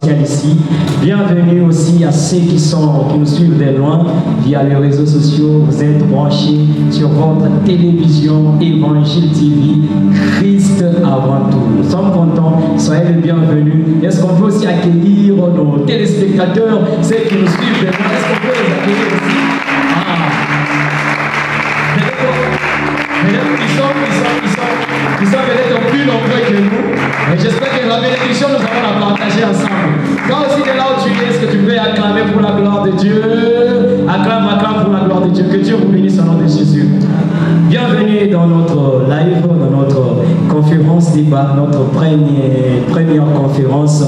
présentiel ici. Bienvenue aussi à ceux qui nous suivent de loin via les réseaux sociaux. Vous êtes branchés sur votre télévision Évangile TV, Christ avant tout. Nous sommes contents, soyez les bienvenus. Est-ce qu'on peut aussi accueillir nos téléspectateurs, ceux qui nous suivent de loin? Est-ce qu'on peut les accueillir aussi? Ils sont peut-être plus nombreux que nous. Et j'espère que la bénédiction, nous allons la partager ensemble. Toi aussi, de là où tu es, est-ce que tu peux acclamer pour la gloire de Dieu? Acclame pour la gloire de Dieu. Que Dieu vous bénisse au nom de Jésus. Bienvenue dans notre live, dans notre conférence débat, notre première conférence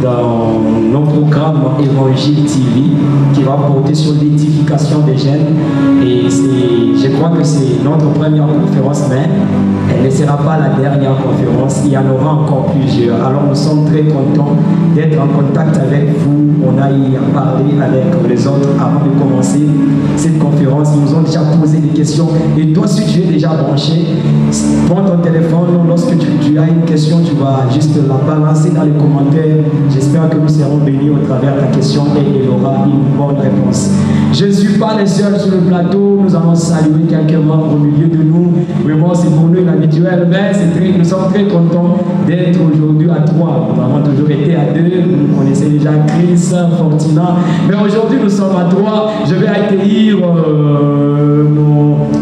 dans nos programmes Évangile TV qui va porter sur l'édification des jeunes. Et je crois que c'est notre première conférence, mais elle ne sera pas la dernière conférence. Il y en aura encore plusieurs. Alors nous sommes très contents d'être en contact avec vous. On a eu à parler avec les autres avant de commencer cette conférence. Ils nous ont déjà posé des questions. Et toi, si tu es déjà branché, prends ton téléphone. Lorsque tu as une question, tu vas juste la balancer dans les commentaires. J'espère que nous serons bénis au travers de ta question et il aura une bonne réponse. Je ne suis pas le seul sur le plateau. Nous allons saluer quelques membres au milieu de nous. Vraiment, c'est pour nous l'habituel, mais nous sommes très contents d'être aujourd'hui à 3. Nous avons toujours été à 2. Vous connaissez déjà Chris, Fortina. Mais aujourd'hui, nous sommes à 3. Je vais accueillir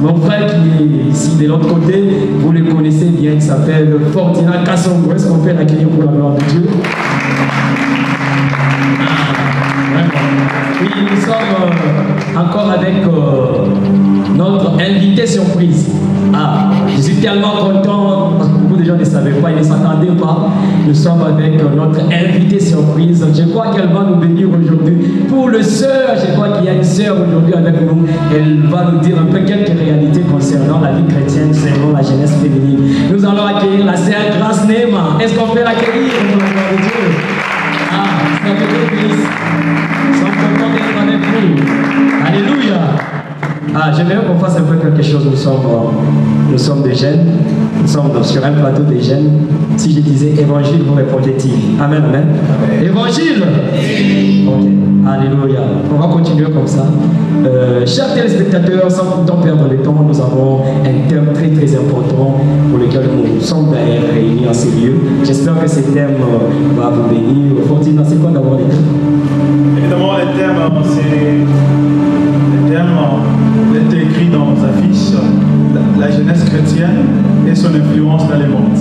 mon frère qui est ici de l'autre côté. Vous le connaissez bien, il s'appelle Fortina Kassongo. Est-ce qu'on peut l'accueillir pour la gloire de Dieu? Oui, nous sommes encore avec notre invité surprise. Je suis tellement content parce que beaucoup de gens ne savaient pas, ils ne s'attendaient pas. Nous sommes avec notre invité surprise. Je crois qu'elle va nous bénir aujourd'hui. Pour le sœur, je crois qu'il y a une sœur aujourd'hui avec nous. Elle va nous dire un peu quelques réalités concernant la vie chrétienne selon la jeunesse féminine. Nous allons accueillir la sœur Grâce Nema. Est-ce qu'on peut l'accueillir pour la gloire de Dieu? C'est un peu de Christ. Nous sommes contents d'être avec vous. Alléluia. J'aimerais qu'on fasse un peu quelque chose. Nous sommes des jeunes. Nous sommes sur un plateau des jeunes. Si je disais évangile, vous répondez-il? Amen, amen. Évangile. Ok. Alléluia. On va continuer comme ça. Chers téléspectateurs, sans pourtant perdre le temps, nous avons un thème très très important pour lequel nous sommes d'ailleurs réunis en ces lieux. J'espère que ce thème va vous bénir. Fortina, c'est quoi d'abord les thèmes? Évidemment, les thèmes, c'est écrit dans nos affiches, la jeunesse chrétienne et son influence dans les mondes.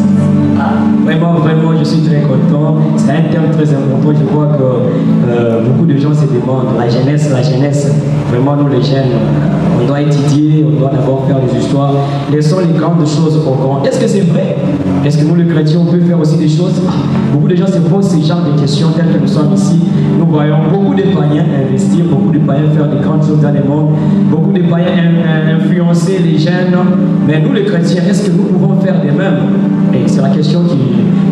Vraiment, je suis très content. C'est un thème très important. Je vois que beaucoup de gens se demandent la jeunesse. Vraiment, nous les jeunes, on doit étudier, on doit d'abord faire des histoires. Laissons les grandes choses au grand. Est-ce que c'est vrai? Est-ce que nous les chrétiens, on peut faire aussi des choses? Beaucoup de gens se posent ce genre de questions telles que nous sommes ici. Nous voyons beaucoup de païens investir, beaucoup de païens faire de grandes choses dans le monde, beaucoup de païens influencer les jeunes. Mais nous les chrétiens, est-ce que nous pouvons faire de même? Et c'est la question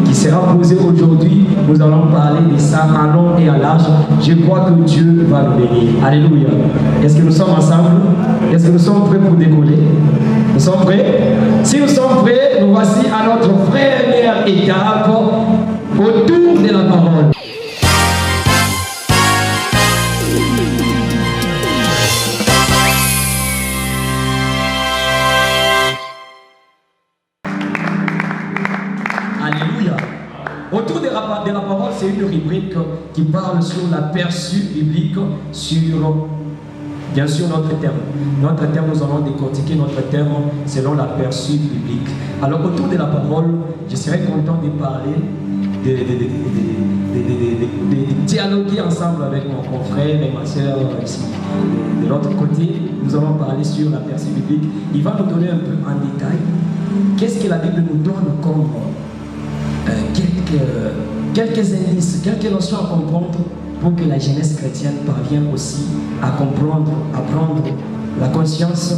qui sera posée aujourd'hui. Nous allons parler de ça en long et en large. Je crois que Dieu va nous bénir. Alléluia. Est-ce que nous sommes ensemble? Est-ce que nous sommes prêts pour décoller? Nous sommes prêts? Si nous sommes prêts, nous voici à notre première étape autour de la parole. Alléluia. Autour de la parole, c'est une rubrique qui parle sur l'aperçu biblique, sur, bien sûr, notre thème. Notre thème, nous allons décortiquer notre thème selon l'aperçu biblique. Alors, autour de la parole, je serais content de parler, de dialoguer ensemble avec mon confrère et ma soeur ici. De l'autre côté, nous allons parler sur l'aperçu biblique. Il va nous donner un peu en détail qu'est-ce que la Bible nous donne comme quelques indices, quelques notions à comprendre pour que la jeunesse chrétienne parvienne aussi à comprendre, à prendre la conscience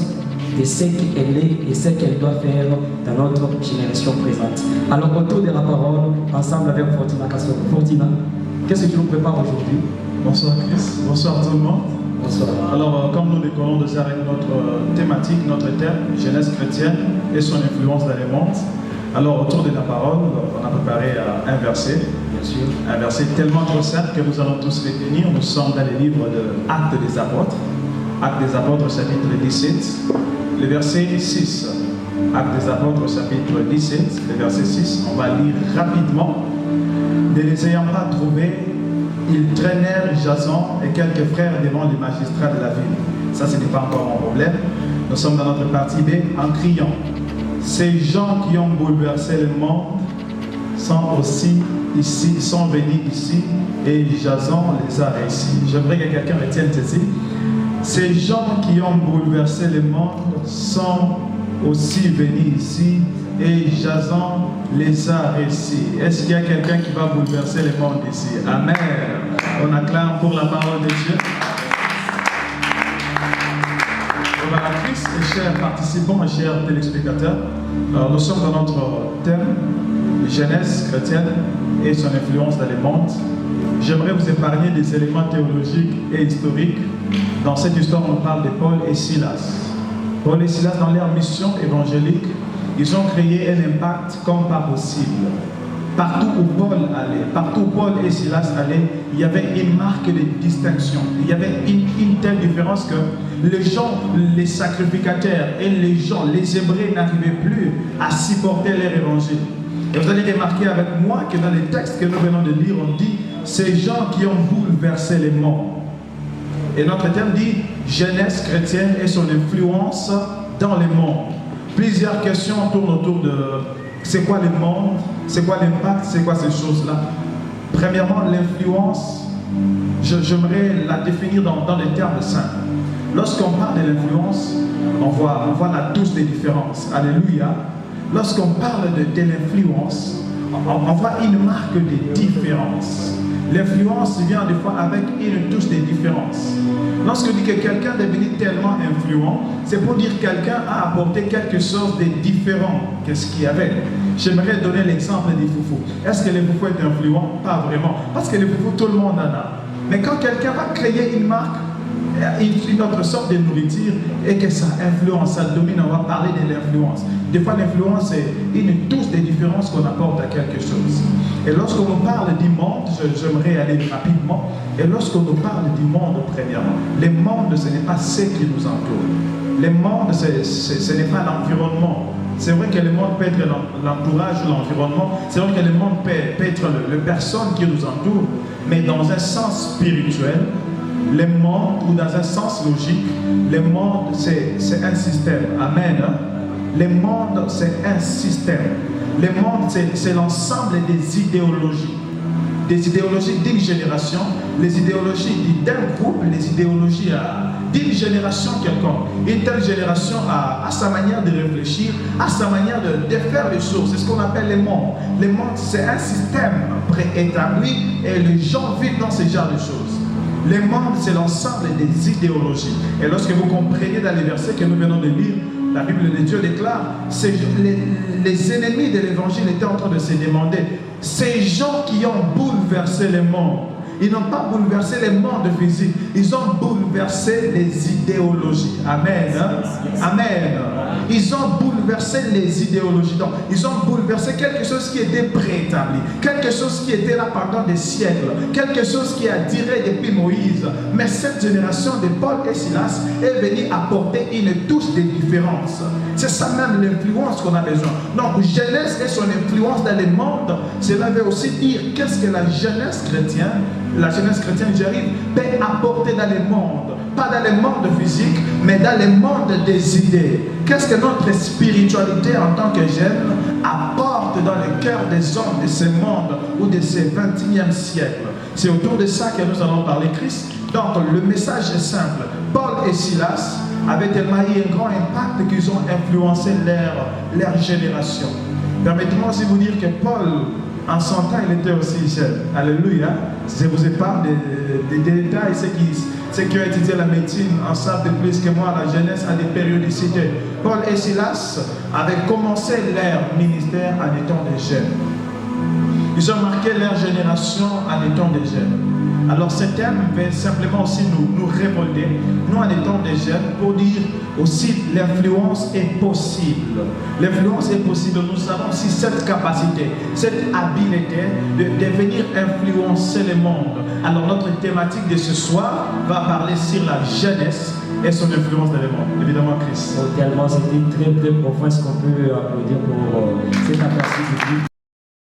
de ce qu'elle est et ce qu'elle doit faire dans notre génération présente. Alors autour de la parole, ensemble avec Fortina Kassongo. Fortina, qu'est-ce que tu nous prépares aujourd'hui? Bonsoir Chris, bonsoir tout le monde. Bonsoir. Alors comme nous décollons déjà avec notre thématique, notre thème, jeunesse chrétienne et son influence dans les mondes. Alors autour de la parole, on a préparé un verset. Écritures, un verset tellement trop simple que nous allons tous retenir. Nous sommes dans le livre de Actes des Apôtres, Actes des Apôtres chapitre 17, le verset 6. Actes des Apôtres chapitre 17, le verset 6, on va lire rapidement. Ne les ayant pas trouvés, ils traînèrent Jason et quelques frères devant les magistrats de la ville. Ça, ce n'est pas encore mon problème. Nous sommes dans notre partie B en criant. Ces gens qui ont bouleversé le monde sont aussi ici, sont venus ici et Jason les a réussis. J'aimerais que quelqu'un retienne ceci. Ces gens qui ont bouleversé le monde sont aussi venus ici et Jason les a réussis. Est-ce qu'il y a quelqu'un qui va bouleverser le monde ici? Amen. On acclame pour la parole de Dieu. Christ et chers participants et chers téléspectateurs, nous sommes dans notre thème jeunesse chrétienne et son influence dans le monde. J'aimerais vous épargner des éléments théologiques et historiques. Dans cette histoire, on parle de Paul et Silas. Paul et Silas, dans leur mission évangélique, ils ont créé un impact comme pas possible. Partout où Paul allait, partout où Paul et Silas allaient, il y avait une marque de distinction. Il y avait une telle différence que les gens, les sacrificateurs et les gens, les Hébreux n'arrivaient plus à supporter leur évangile. Et vous allez remarquer avec moi que dans les textes que nous venons de lire, on dit ces gens qui ont bouleversé les mondes. Et notre thème dit jeunesse chrétienne et son influence dans les mondes. Plusieurs questions tournent autour de c'est quoi le monde, c'est quoi l'impact, c'est quoi ces choses-là. Premièrement, l'influence, j'aimerais la définir dans des termes simples. Lorsqu'on parle de l'influence, on voit là tous des différences. Alléluia. Lorsqu'on parle de l'influence, on voit une marque de différence. L'influence vient des fois avec une touche de différence. Lorsque je dis que quelqu'un est devenu tellement influent, c'est pour dire que quelqu'un a apporté quelque chose de différent que ce qu'il y avait. J'aimerais donner l'exemple des foufous. Est-ce que les foufous est influent? Pas vraiment. Parce que les foufous, tout le monde en a. Mais quand quelqu'un va créer une marque, une autre sorte de nourriture et que ça influence, ça domine, on va parler de l'influence. Des fois, l'influence est une touche de différence qu'on apporte à quelque chose. Et lorsqu'on nous parle du monde, j'aimerais aller rapidement, et lorsqu'on nous parle du monde, premièrement, le monde, ce n'est pas ce qui nous entoure. Le monde, ce n'est pas l'environnement. C'est vrai que le monde peut être l'entourage ou l'environnement, c'est vrai que le monde peut être les personnes qui nous entourent, mais dans un sens spirituel, le monde, ou dans un sens logique, le monde, c'est un système. Amen. Le monde, c'est un système. Le monde, c'est l'ensemble des idéologies. Des idéologies d'une génération, les idéologies d'un groupe, les idéologies d'une génération quelconque. Une telle génération a sa manière de réfléchir, a sa manière de faire les choses. C'est ce qu'on appelle le monde. Le monde, c'est un système préétabli et les gens vivent dans ce genre de choses. Le monde, c'est l'ensemble des idéologies. Et lorsque vous comprenez dans les versets que nous venons de lire, la Bible de Dieu déclare, les ennemis de l'évangile étaient en train de se demander, ces gens qui ont bouleversé le monde, ils n'ont pas bouleversé les mondes physiques, ils ont bouleversé les idéologies. Amen. Amen. Ils ont bouleversé les idéologies. Donc, ils ont bouleversé quelque chose qui était préétabli, quelque chose qui était là pendant des siècles, quelque chose qui a duré depuis Moïse. Mais cette génération de Paul et Silas est venue apporter une touche de différence. C'est ça même l'influence qu'on a besoin. Donc, jeunesse et son influence dans le monde, cela veut aussi dire qu'est-ce que la jeunesse chrétienne, j'arrive, peut apporter dans le monde. Pas dans le monde physique, mais dans le monde des idées. Qu'est-ce que notre spiritualité en tant que jeune apporte dans le cœur des hommes de ce monde ou de ce 21e siècle? C'est autour de ça que nous allons parler, Christ. Donc le message est simple. Paul et Silas avaient tellement eu un grand impact qu'ils ont influencé leur génération. Permettez-moi aussi de vous dire que Paul, en son temps, il était aussi jeune. Alléluia. Je vous épargne des détails. Ceux qui ont étudié la médecine en savent de plus que moi. La jeunesse a des périodicités. Paul et Silas avaient commencé leur ministère en étant des jeunes. Ils ont marqué leur génération en étant des jeunes. Alors ce thème va simplement aussi nous révolter, nous en étant des jeunes, pour dire aussi l'influence est possible. L'influence est possible. Nous avons aussi cette capacité, cette habileté de venir influencer le monde. Alors notre thématique de ce soir va parler sur la jeunesse et son influence dans le monde. Évidemment, Christ. Tellement c'était très très profond. Est-ce qu'on peut applaudir pour cet aperçu du